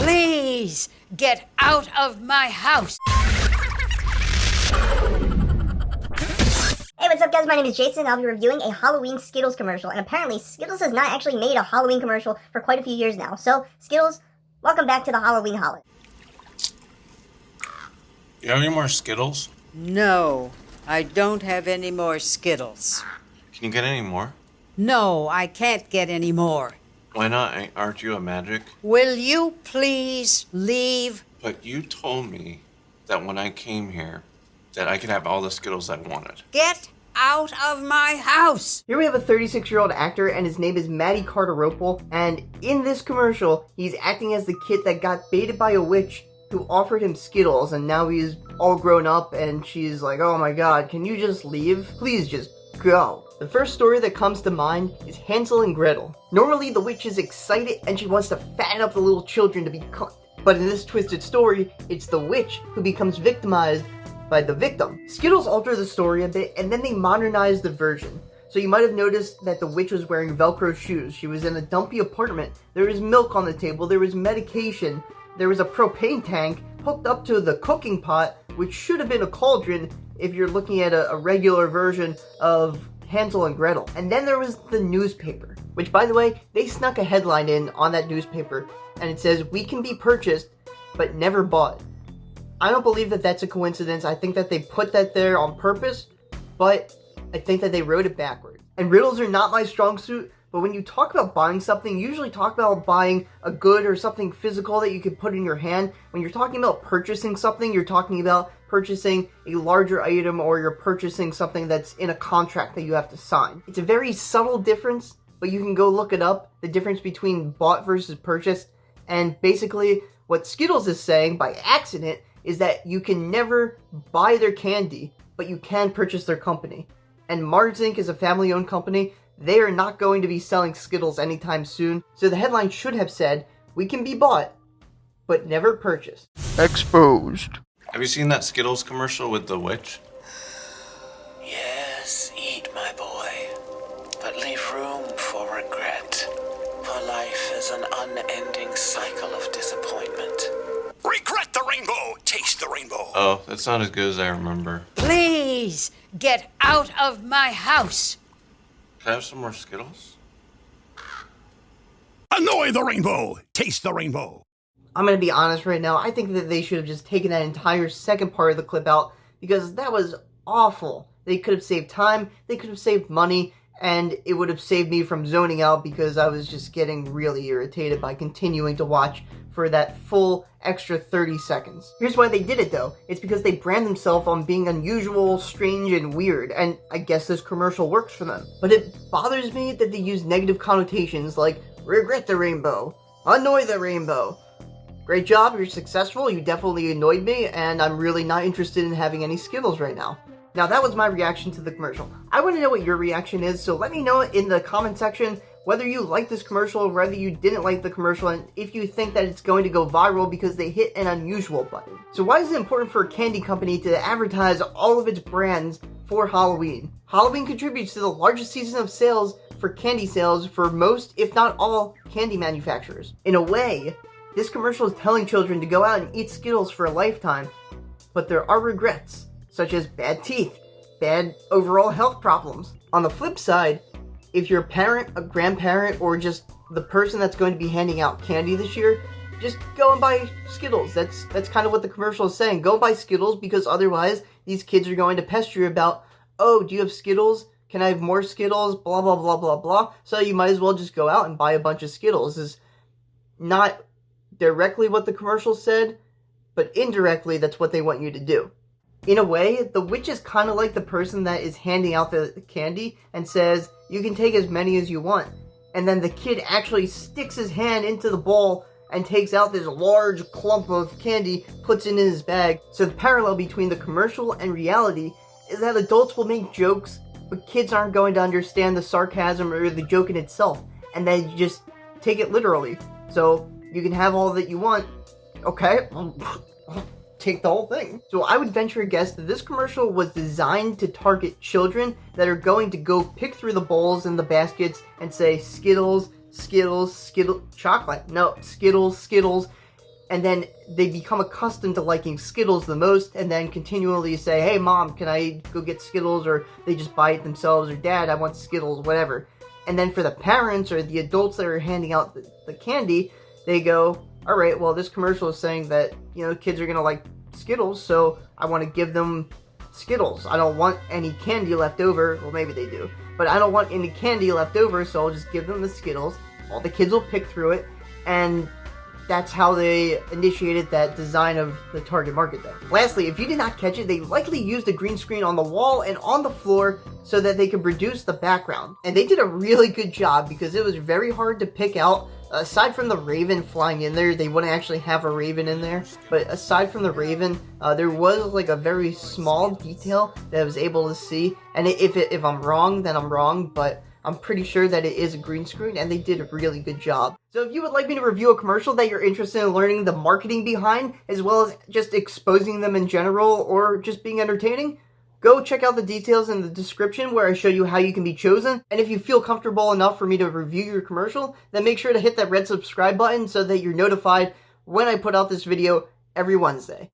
Please get out of my house. Hey, what's up guys? My name is Jason. I'll be reviewing a Halloween Skittles commercial. And apparently, Skittles has not actually made a Halloween commercial for quite a few years now. So, Skittles, welcome back to the Halloween holiday. You have any more Skittles? No, I don't have any more Skittles. Can you get any more? No, I can't get any more. Why not? Aren't you a magic? Will you please leave? But you told me that when I came here, that I could have all the Skittles I wanted. Get out of my house! Here we have a 36-year-old actor, and his name is Matty Cardarople, and in this commercial, he's acting as the kid that got baited by a witch who offered him Skittles, and now he's all grown up, and she's like, oh my god, can you just leave? Please just go. The first story that comes to mind is Hansel and Gretel. Normally, the witch is excited, and she wants to fatten up the little children to be cooked. But in this twisted story, it's the witch who becomes victimized by the victim. Skittles alter the story a bit, and then they modernize the version. So you might have noticed that the witch was wearing Velcro shoes. She was in a dumpy apartment. There was milk on the table. There was medication. There was a propane tank hooked up to the cooking pot, which should have been a cauldron if you're looking at a regular version of Hansel and Gretel. And then there was the newspaper, which, by the way, they snuck a headline in on that newspaper, and it says, "We can be purchased, but never bought." I don't believe that that's a coincidence. I think that they put that there on purpose, but I think that they wrote it backwards. And riddles are not my strong suit, but when you talk about buying something, you usually talk about buying a good or something physical that you can put in your hand. When you're talking about purchasing something, you're talking about purchasing a larger item, or you're purchasing something that's in a contract that you have to sign. It's a very subtle difference, but you can go look it up, the difference between bought versus purchased. And basically, what Skittles is saying by accident is that you can never buy their candy, but you can purchase their company. And Mars Inc. is a family-owned company. They are not going to be selling Skittles anytime soon. So the headline should have said, "We can be bought, but never purchased." Exposed. Have you seen that Skittles commercial with the witch? Yes, eat, my boy, but leave room for regret. For life is an unending cycle of disappointment. Regret the rainbow, taste the rainbow. Oh, that's not as good as I remember. Please get out of my house. Can I have some more Skittles? Annoy the rainbow, taste the rainbow. I'm going to be honest right now, I think that they should have just taken that entire second part of the clip out, because that was awful. They could have saved time, they could have saved money, and it would have saved me from zoning out because I was just getting really irritated by continuing to watch for that full extra 30 seconds. Here's why they did it though. It's because they brand themselves on being unusual, strange, and weird, and I guess this commercial works for them. But it bothers me that they use negative connotations like regret the rainbow, annoy the rainbow. Great job, you're successful, you definitely annoyed me, and I'm really not interested in having any Skittles right now. Now that was my reaction to the commercial. I want to know what your reaction is, so let me know in the comment section whether you like this commercial or whether you didn't like the commercial, and if you think that it's going to go viral because they hit an unusual button. So why is it important for a candy company to advertise all of its brands for Halloween? Halloween contributes to the largest season of sales for candy sales for most, if not all, candy manufacturers. In a way, this commercial is telling children to go out and eat Skittles for a lifetime, but there are regrets, such as bad teeth, bad overall health problems. On the flip side, if you're a parent, a grandparent, or just the person that's going to be handing out candy this year, just go and buy Skittles. That's kind of what the commercial is saying. Go buy Skittles, because otherwise these kids are going to pester you about, oh, do you have Skittles? Can I have more Skittles? Blah, blah, blah, blah, blah. So you might as well just go out and buy a bunch of Skittles. This is not directly what the commercial said, but indirectly that's what they want you to do. In a way, the witch is kind of like the person that is handing out the candy and says, you can take as many as you want. And then the kid actually sticks his hand into the bowl and takes out this large clump of candy, puts it in his bag. So the parallel between the commercial and reality is that adults will make jokes, but kids aren't going to understand the sarcasm or the joke in itself, and then you just take it literally. So you can have all that you want. Okay, take the whole thing. So I would venture a guess that this commercial was designed to target children that are going to go pick through the bowls and the baskets and say Skittles, Skittles, Skittles, chocolate, no, Skittles, Skittles, and then they become accustomed to liking Skittles the most, and then continually say, hey mom, can I go get Skittles? Or they just buy it themselves, or dad, I want Skittles, whatever. And then for the parents or the adults that are handing out the candy, they go, alright, well this commercial is saying that, kids are gonna like Skittles, so I want to give them Skittles. I don't want any candy left over. Well, maybe they do. But I don't want any candy left over, so I'll just give them the Skittles. All the kids will pick through it, and that's how they initiated that design of the target market there. Lastly, if you did not catch it, they likely used a green screen on the wall and on the floor so that they could reduce the background. And they did a really good job because it was very hard to pick out. Aside from the raven flying in there, they wouldn't actually have a raven in there. But aside from the raven, there was like a very small detail that I was able to see. And if I'm wrong, then I'm wrong. But I'm pretty sure that it is a green screen, and they did a really good job. So if you would like me to review a commercial that you're interested in learning the marketing behind, as well as just exposing them in general, or just being entertaining, go check out the details in the description where I show you how you can be chosen. And if you feel comfortable enough for me to review your commercial, then make sure to hit that red subscribe button so that you're notified when I put out this video every Wednesday.